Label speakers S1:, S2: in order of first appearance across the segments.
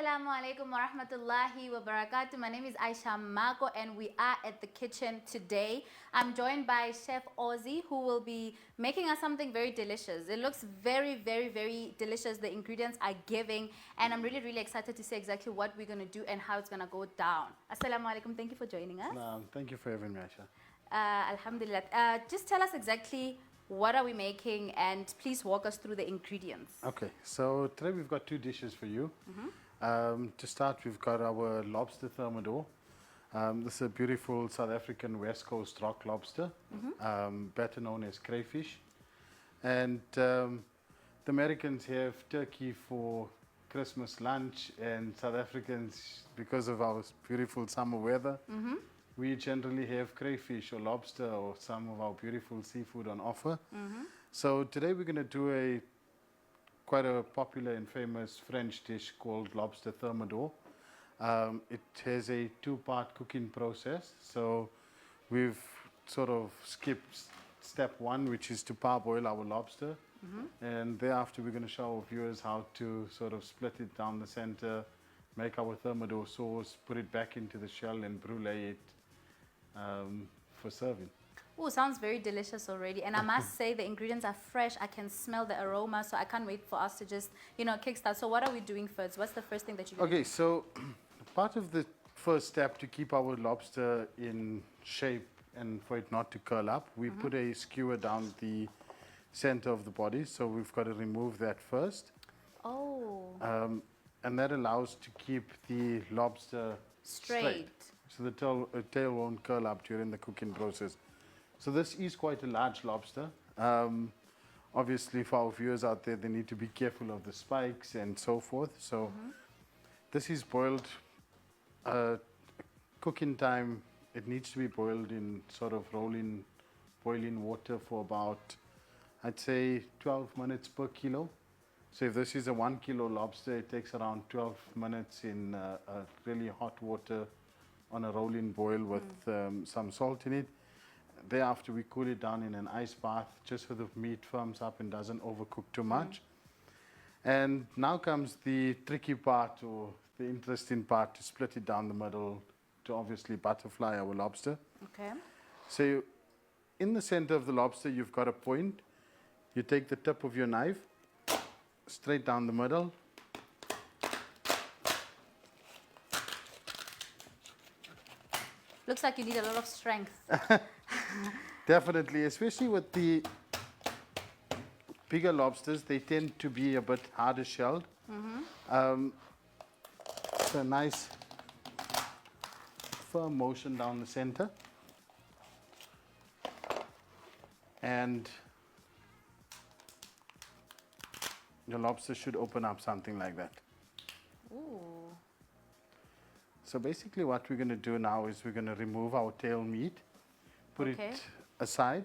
S1: Assalamu alaikum wa rahmatullahi wa barakatuh. My name is Aisha Mako and we are at the kitchen today. I'm joined by Chef Ozzy who will be making us something very delicious. It looks very, very, very delicious. The ingredients are giving and I'm really, really excited to see exactly what we're going to do and how it's going to go down. Assalamu alaikum. Thank you for joining us.
S2: Thank you for having me, Aisha.
S1: Alhamdulillah. Just tell us exactly what are we making and please walk us through the ingredients.
S2: Okay, so today we've got two dishes for you. To start, we've got our Lobster Thermidor. This is a beautiful South African West Coast rock lobster, better known as crayfish. And the Americans have turkey for Christmas lunch, and South Africans, because of our beautiful summer weather, we generally have crayfish or lobster or some of our beautiful seafood on offer. So today we're going to do quite a popular and famous French dish called Lobster Thermidor. It has a two-part cooking process. So we've sort of skipped step one, which is to parboil our lobster. And thereafter we're going to show our viewers how to sort of split it down the center, make our Thermidor sauce, put it back into the shell and brulee it for serving.
S1: Oh, sounds very delicious already. And I must say the ingredients are fresh. I can smell the aroma, so I can't wait for us to just, kickstart. So what are we doing first? What's the first thing that you're going to do?
S2: Okay, so part of the first step to keep our lobster in shape and for it not to curl up, we put a skewer down the center of the body. So we've got to remove that first.
S1: Oh.
S2: And that allows to keep the lobster straight. So the tail won't curl up during the cooking process. So this is quite a large lobster. Obviously for our viewers out there, they need to be careful of the spikes and so forth. So this is boiled, cooking time, it needs to be boiled in sort of boiling water for about, I'd say 12 minutes per kilo. So if this is a 1 kilo lobster, it takes around 12 minutes in really hot water on a rolling boil with some salt in it. Thereafter, we cool it down in an ice bath just so the meat firms up and doesn't overcook too much. And now comes the tricky part or the interesting part to split it down the middle to obviously butterfly our lobster.
S1: Okay.
S2: So in the center of the lobster, you've got a point. You take the tip of your knife straight down the middle.
S1: Looks like you need a lot of strength.
S2: Definitely, especially with the bigger lobsters, they tend to be a bit harder shelled. So nice firm motion down the center. And your lobster should open up something like that.
S1: Ooh.
S2: So basically what we're going to do now is we're going to remove our tail meat, put it aside,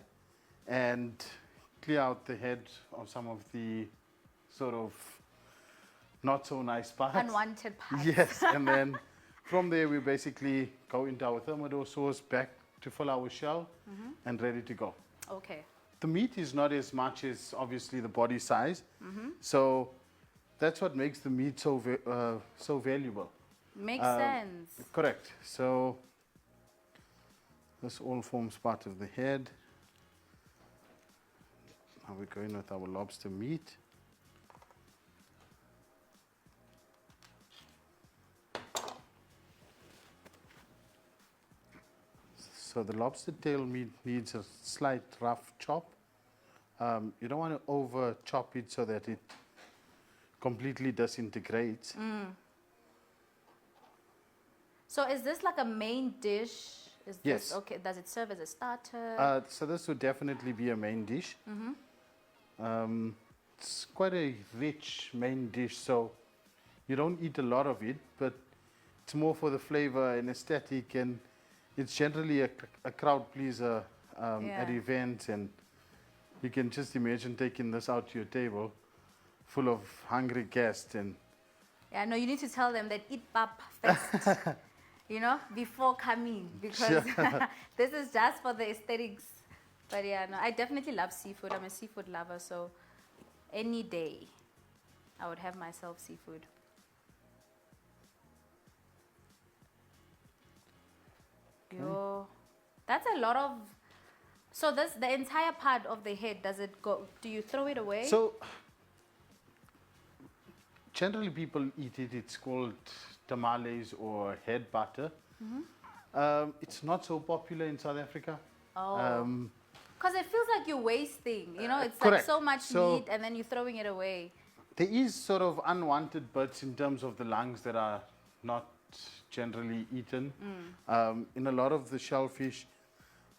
S2: and clear out the head of some of the sort of not so nice parts.
S1: Unwanted parts.
S2: Yes, and then from there we basically go into our Thermidor sauce, back to fill our shell, and ready to go.
S1: Okay.
S2: The meat is not as much as obviously the body size, so that's what makes the meat so valuable.
S1: Makes sense.
S2: Correct. So this all forms part of the head. Now we're going with our lobster meat. So the lobster tail meat needs a slight rough chop. You don't want to over chop it so that it completely disintegrates.
S1: So is this like a main dish? Is
S2: Yes.
S1: This, okay. Does it serve as a starter?
S2: So this would definitely be a main dish. It's quite a rich main dish, so you don't eat a lot of it, but it's more for the flavor and aesthetic, and it's generally a crowd pleaser at events, and you can just imagine taking this out to your table full of hungry guests. And
S1: yeah, no, you need to tell them that eat pap first, before coming, because this is just for the aesthetics. But yeah, no, I definitely love seafood. I'm a seafood lover, so any day I would have myself seafood. Yo, that's a lot of. So this the entire part of the head. Does it go? Do you throw it away?
S2: So generally people eat it. It's called tamales or head butter. It's not so popular in South Africa.
S1: Oh. Because it feels like you're wasting. You know, it's like
S2: correct.
S1: so much
S2: So-
S1: meat and then you're throwing it away.
S2: There is sort of unwanted bits in terms of the lungs that are not generally eaten. In a lot of the shellfish,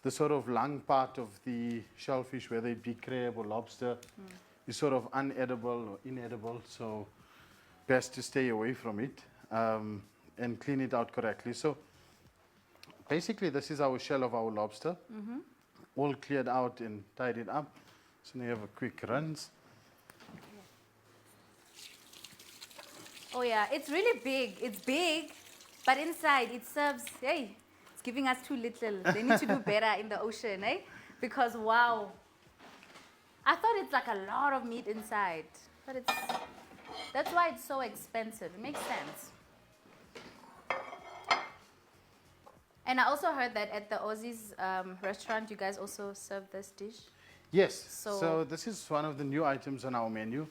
S2: the sort of lung part of the shellfish, whether it be crab or lobster, is sort of unedible or inedible. So best to stay away from it and clean it out correctly. So basically, this is our shell of our lobster, all cleared out and tidied up. So now you have a quick rinse.
S1: Oh yeah, it's really big. It's big, but inside it serves. Hey, it's giving us too little. They need to do better in the ocean, eh? Because wow, I thought it's like a lot of meat inside, but that's why it's so expensive. It makes sense. And I also heard that at the Ozzy's restaurant, you guys also serve this dish.
S2: Yes,
S1: So-
S2: so this is one of the new items on our menu.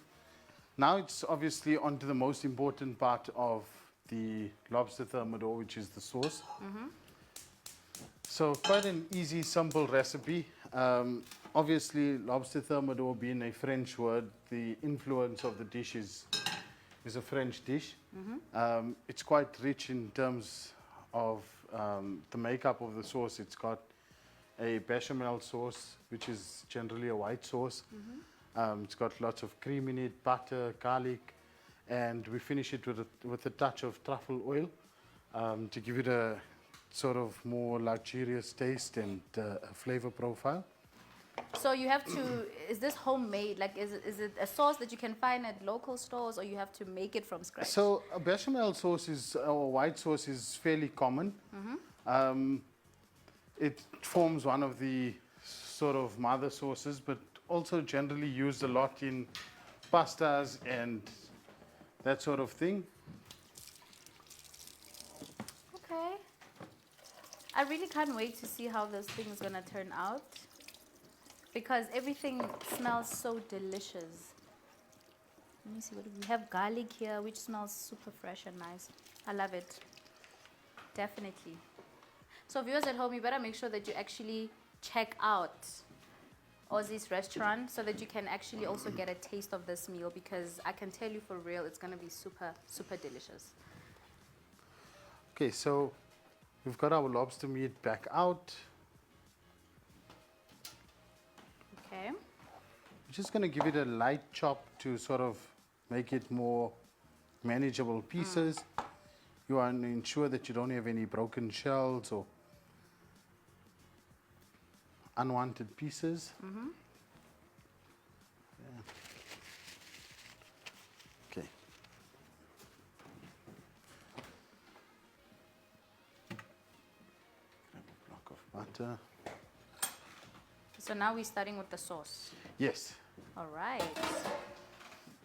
S2: Now it's obviously onto the most important part of the lobster thermidor, which is the sauce. So quite an easy, simple recipe. Obviously, lobster thermidor being a French word, the influence of the dish is a French dish. It's quite rich in terms of the makeup of the sauce. It's got a bechamel sauce, which is generally a white sauce. It's got lots of cream in it, butter, garlic, and we finish it with a touch of truffle oil to give it a sort of more luxurious taste and flavor profile.
S1: So you have to. Is this homemade? Like, is it a sauce that you can find at local stores, or you have to make it from scratch?
S2: So a bechamel sauce or white sauce is fairly common. It forms one of the sort of mother sauces, but also generally used a lot in pastas and that sort of thing.
S1: Okay. I really can't wait to see how this thing is gonna turn out, because everything smells so delicious. Let me see what we have. Garlic here, which smells super fresh and nice. I love it. Definitely. So viewers at home, you better make sure that you actually check out Ozzy's restaurant so that you can actually also get a taste of this meal, because I can tell you for real, it's gonna be super, super delicious.
S2: Okay, so we've got our lobster meat back out.
S1: Okay.
S2: We're just going to give it a light chop to sort of make it more manageable pieces. You want to ensure that you don't have any broken shells or unwanted pieces. Yeah. Okay. Grab a block of butter.
S1: So now we're starting with the sauce.
S2: Yes.
S1: All right.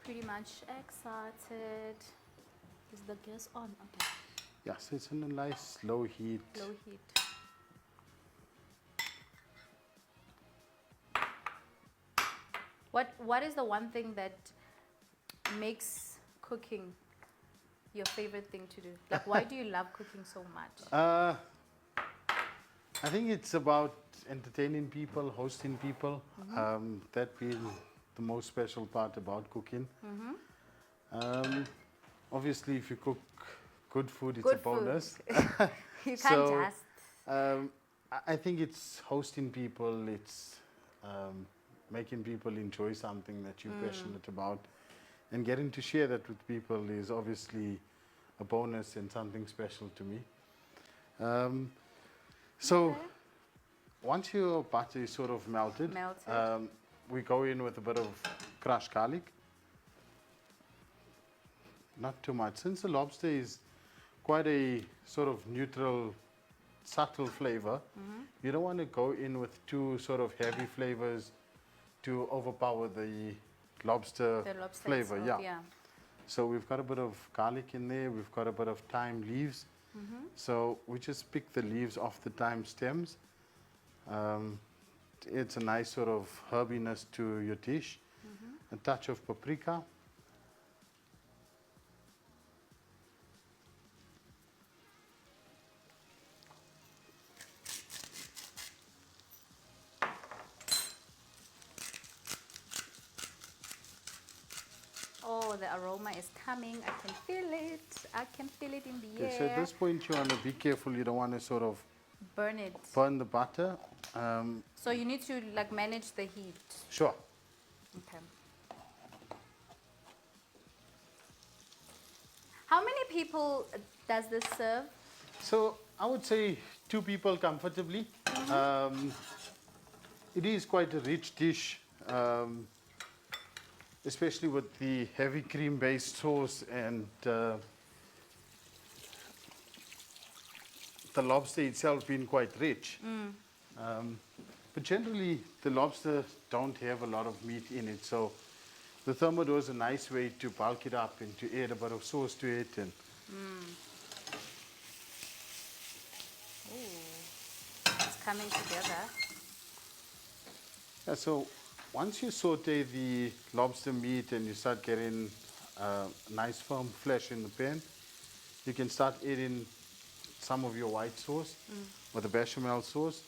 S1: Pretty much excited. Is the gas on? Okay.
S2: Yeah, so it's in a nice low heat.
S1: Low heat. What is the one thing that makes cooking your favorite thing to do? Like, why do you love cooking so much?
S2: I think it's about entertaining people, hosting people. That being the most special part about cooking. Obviously, if you cook good food, it's
S1: Good
S2: a bonus.
S1: food. You can't
S2: So,
S1: just.
S2: I think it's hosting people, it's making people enjoy something that you're passionate about. And getting to share that with people is obviously a bonus and something special to me. So,
S1: Okay.
S2: once your butter is sort of melted, we go in with a bit of crushed garlic. Not too much. Since the lobster is quite a sort of neutral, subtle flavor, you don't want to go in with too sort of heavy flavors to overpower the lobster,
S1: The lobster
S2: flavor.
S1: itself,
S2: Yeah. So we've got a bit of garlic in there. We've got a bit of thyme leaves. So we just pick the leaves off the thyme stems. It's a nice sort of herbiness to your dish. A touch of paprika.
S1: Oh, the aroma is coming. I can feel it. I can feel it in the
S2: Okay, so at
S1: air.
S2: this point you want to be careful. You don't want to sort of
S1: Burn it.
S2: burn the butter.
S1: So you need to like manage the heat.
S2: Sure.
S1: Okay. How many people does this serve?
S2: So I would say 2 people comfortably. It is quite a rich dish, especially with the heavy cream-based sauce and the lobster itself being quite rich. But generally, the lobster don't have a lot of meat in it, so the thermidor is a nice way to bulk it up and to add a bit of sauce to it. And
S1: It's coming together.
S2: yeah, so once you saute the lobster meat and you start getting nice firm flesh in the pan, you can start adding some of your white sauce or the bechamel sauce.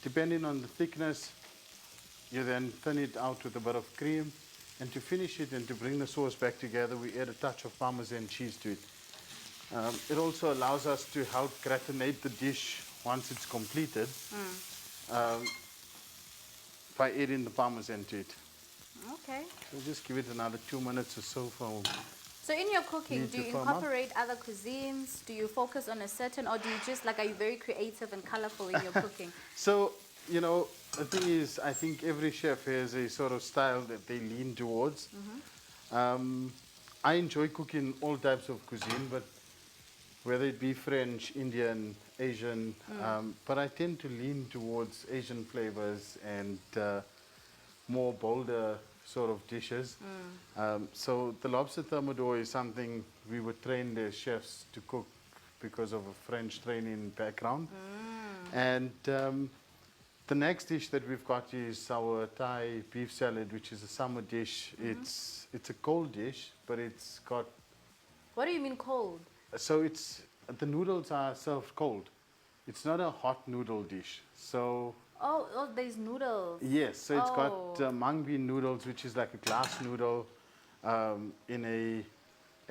S2: Depending on the thickness, you then thin it out with a bit of cream. And to finish it and to bring the sauce back together, we add a touch of Parmesan cheese to it. It also allows us to help gratinate the dish once it's completed by adding the Parmesan to it.
S1: Okay.
S2: So just give it another 2 minutes or so for
S1: So in your cooking,
S2: Need
S1: do
S2: to
S1: you
S2: firm up.
S1: incorporate other cuisines? Do you focus on a certain, or do you just like, are you very creative and colorful in your cooking?
S2: So, you know, the thing is, I think every chef has a sort of style that they lean towards. I enjoy cooking all types of cuisine, but whether it be French, Indian, Asian, but I tend to lean towards Asian flavors and more bolder sort of dishes. So the lobster thermidor is something we were trained as chefs to cook because of a French training background. And the next dish that we've got is our Thai beef salad, which is a summer dish. It's a cold dish, but it's got,
S1: What do you mean cold?
S2: so it's, the noodles are served cold. It's not a hot noodle dish. So
S1: Oh, there's noodles.
S2: yes, so it's
S1: Oh.
S2: got mung bean noodles, which is like a glass noodle in a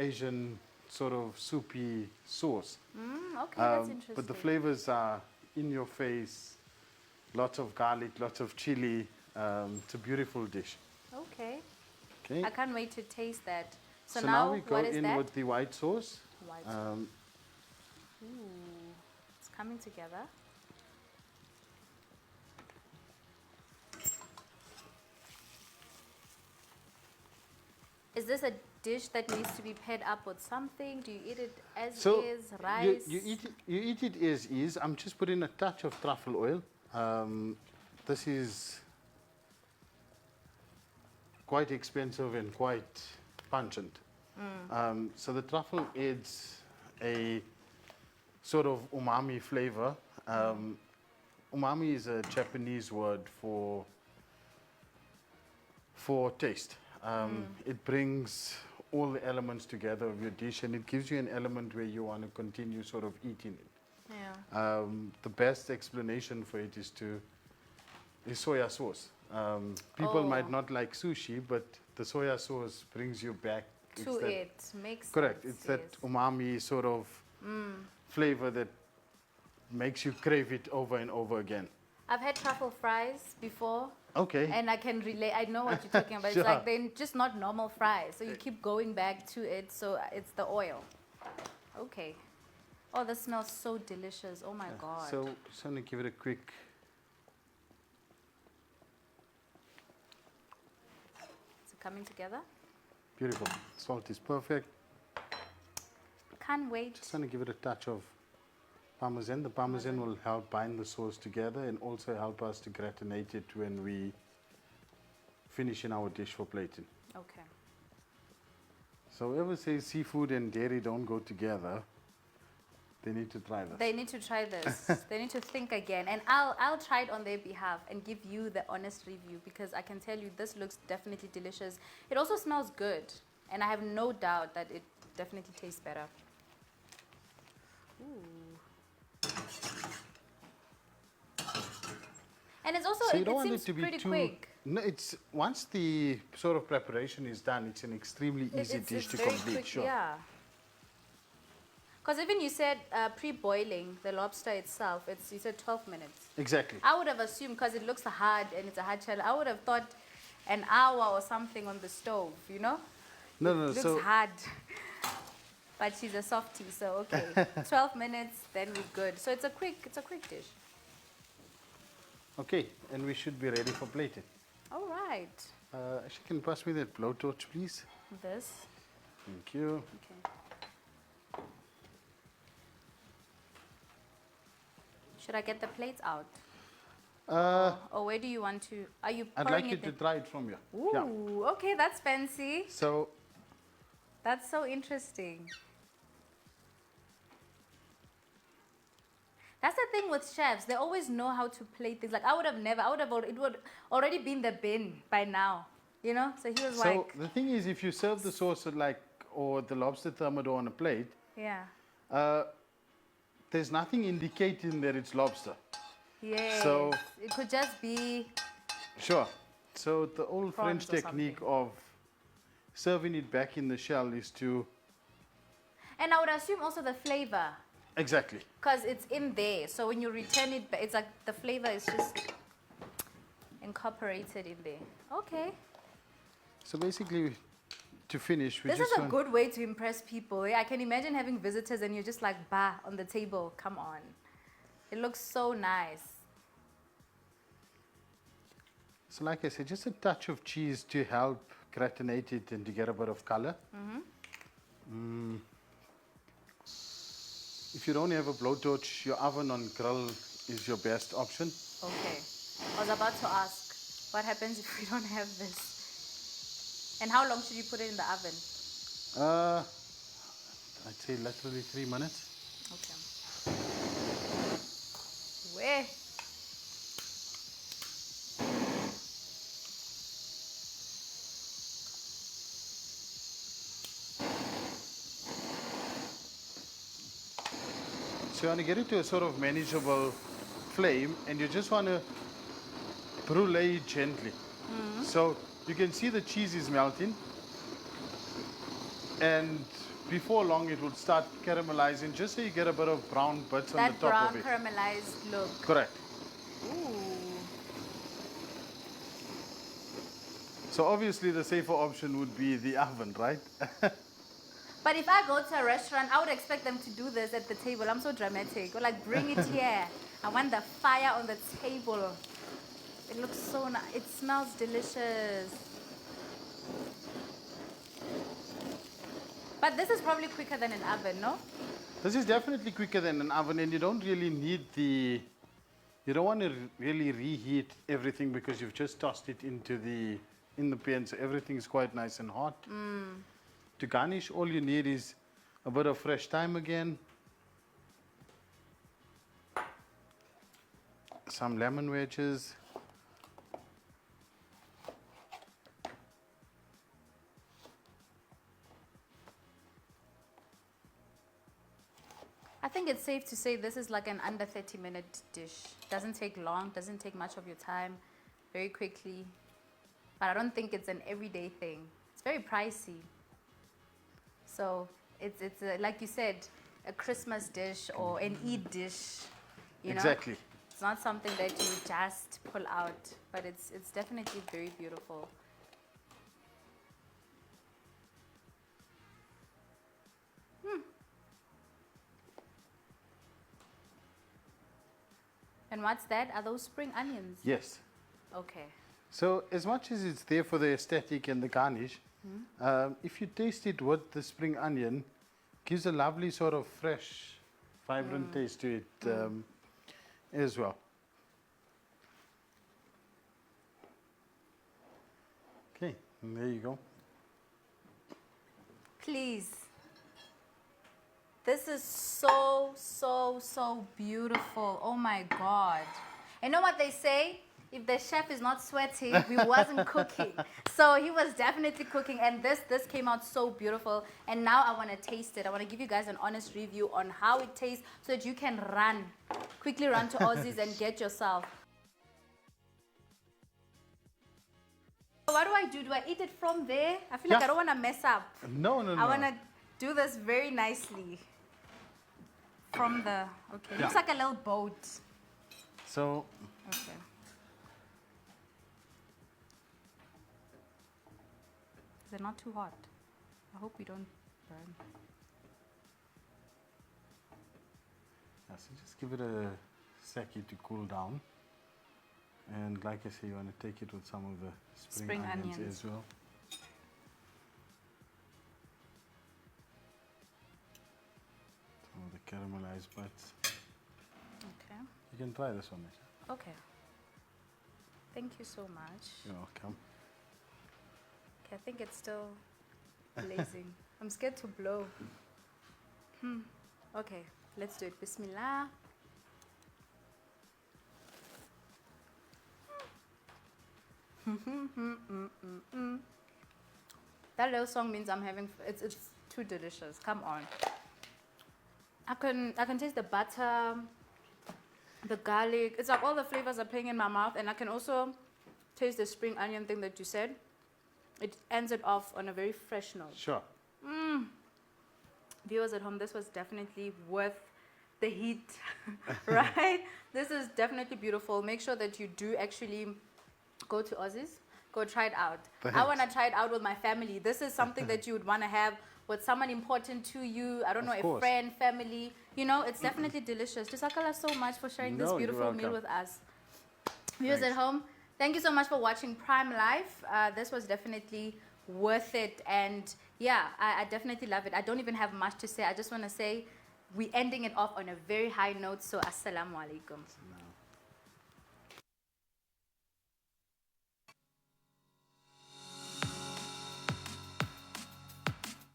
S2: Asian sort of soupy sauce.
S1: Okay, that's interesting.
S2: But the flavors are in your face, lots of garlic, lots of chili. It's a beautiful dish.
S1: Okay.
S2: Okay.
S1: I can't wait to taste that. So,
S2: So
S1: now,
S2: now we go
S1: what is
S2: in
S1: that?
S2: with the white sauce.
S1: White. Ooh, it's coming together. Is this a dish that needs to be paired up with something? Do you eat it as
S2: So
S1: is, rice?
S2: you eat it as is. I'm just putting a touch of truffle oil. This is quite expensive and quite pungent. So the truffle adds a sort of umami flavor. Umami is a Japanese word for taste. It brings all the elements together of your dish, and it gives you an element where you want to continue sort of eating it.
S1: Yeah.
S2: The best explanation for it is soya sauce. People might
S1: Oh.
S2: not like sushi, but the soya sauce brings you back.
S1: To
S2: It's that-
S1: it makes
S2: Correct.
S1: sense,
S2: It's that
S1: yes.
S2: umami sort of flavor that makes you crave it over and over again.
S1: I've had truffle fries before,
S2: Okay.
S1: and I can relate. I know what you're talking about.
S2: Sure.
S1: It's like they're just not normal fries, so you keep going back to it. So it's the oil. Okay. Oh, this smells so delicious. Oh my god.
S2: So just want to give it a quick.
S1: Is it coming together?
S2: Beautiful. Salt is perfect.
S1: Can't wait.
S2: Just want to give it a touch of Parmesan. The Parmesan will help bind the sauce together and also help us to gratinate it when we finish in our dish for plating.
S1: Okay.
S2: So whoever says seafood and dairy don't go together, They need to try this.
S1: They need to try this. They need to think again. And I'll try it on their behalf and give you the honest review, because I can tell you this looks definitely delicious. It also smells good. And I have no doubt that it definitely tastes better. Ooh. And it's also,
S2: So you
S1: it
S2: don't want
S1: seems
S2: it to be
S1: pretty
S2: too
S1: quick.
S2: No, it's once the sort of preparation is done, it's an extremely easy dish to
S1: very
S2: complete.
S1: quick,
S2: Sure.
S1: yeah. Because even you said pre-boiling the lobster itself, you said 12 minutes.
S2: Exactly.
S1: I would have assumed, because it looks hard and it's a hard shell, I would have thought an hour or something on the stove, you know?
S2: No,
S1: It
S2: no,
S1: looks
S2: so
S1: hard. But she's a softie, so okay. 12 minutes, then we're good. So it's a quick dish.
S2: okay, and we should be ready for plating.
S1: All right.
S2: Actually, can you pass me that blowtorch, please?
S1: This.
S2: Thank you.
S1: Okay. Should I get the plates out? Or where do you want to? Are you
S2: I'd
S1: pouring
S2: like you
S1: it
S2: to
S1: in?
S2: try it from here.
S1: Ooh,
S2: Yeah.
S1: okay, that's fancy.
S2: So,
S1: That's so interesting. That's the thing with chefs. They always know how to plate things. Like I would have, it would already been the bin by now. You know? So he was
S2: so
S1: like,
S2: the thing is, if you serve the sauce or the lobster thermidor on a plate,
S1: yeah.
S2: there's nothing indicating that it's lobster.
S1: Yes.
S2: So-
S1: it could just be,
S2: Sure. So the old
S1: Prawns
S2: French
S1: or
S2: technique
S1: something.
S2: of serving it back in the shell is to
S1: and I would assume also the flavor.
S2: exactly.
S1: Because it's in there. So when you return it, it's like the flavor is just incorporated in there. Okay.
S2: So basically, to finish, we
S1: This
S2: just
S1: is a
S2: want,
S1: good way to impress people. I can imagine having visitors and you're just like, bah, on the table. Come on. It looks so nice.
S2: so like I said, just a touch of cheese to help gratinate it and to get a bit of color. If you don't have a blowtorch, your oven on grill is your best option.
S1: Okay. I was about to ask, what happens if we don't have this? And how long should you put it in the oven?
S2: I'd say literally 3 minutes.
S1: Okay. Where?
S2: So you want to get it to a sort of manageable flame, and you just want to brulee it gently. So you can see the cheese is melting, and before long it will start caramelizing, just so you get a bit of brown bits on the
S1: That
S2: top
S1: brown
S2: of it.
S1: caramelized look.
S2: Correct.
S1: Ooh.
S2: So obviously the safer option would be the oven, right?
S1: But if I go to a restaurant, I would expect them to do this at the table. I'm so dramatic. Or like, bring it here. I want the fire on the table. It looks so nice. It smells delicious. But this is probably quicker than an oven, no?
S2: This is definitely quicker than an oven, and you don't really need you don't want to really reheat everything because you've just tossed it in the pan, so everything is quite nice and hot. To garnish, all you need is a bit of fresh thyme again, some lemon wedges,
S1: I think it's safe to say this is like an under 30-minute dish. Doesn't take long, doesn't take much of your time, very quickly. But I don't think it's an everyday thing. It's very pricey. So it's like you said, a Christmas dish or an Eid dish. You know?
S2: Exactly.
S1: It's not something that you just pull out, but it's definitely very beautiful. And what's that? Are those spring onions?
S2: Yes.
S1: Okay.
S2: So as much as it's there for the aesthetic and the garnish, if you taste it with the spring onion, gives a lovely sort of fresh, vibrant taste to it as well. Okay, and there you go.
S1: Please. This is so, so, so beautiful. Oh my God. You know what they say? If the chef is not sweating, we wasn't cooking. So he was definitely cooking, and this came out so beautiful. And now I want to taste it. I want to give you guys an honest review on how it tastes so that you can quickly run to Ozzy's and get yourself. What do I do? Do I eat it from there? I feel like I don't want to mess up.
S2: No, no, no.
S1: I want to do this very nicely. From the, okay. Looks like a little boat.
S2: So,
S1: Okay. Is it not too hot? I hope we don't burn.
S2: yeah, so just give it a second to cool down. And like I say, you want to take it with some of the spring onions as well. Some of the caramelized bits.
S1: Okay.
S2: You can try this one, Misha.
S1: Okay. Thank you so much.
S2: You're welcome.
S1: Okay, I think it's still blazing. I'm scared to blow. Okay, let's do it. Bismillah. That little song means I'm having. It's too delicious. Come on. I can taste the butter, the garlic. It's like all the flavors are playing in my mouth, and I can also taste the spring onion thing that you said. It ends it off on a very fresh note.
S2: Sure.
S1: Viewers at home, this was definitely worth the heat, right? This is definitely beautiful. Make sure that you do actually go to Ozzy's. Go try it out.
S2: Thanks.
S1: I want to try it out with my family. This is something that you would want to have with someone important to you. I don't know, a friend, family. You know, it's definitely delicious. Jazakallah so much for sharing this beautiful meal with us. Viewers at home, thank you so much for watching Prime Life. This was definitely worth it. And yeah, I definitely love it. I don't even have much to say. I just want to say we're ending it off on a very high note. So, assalamu alaikum.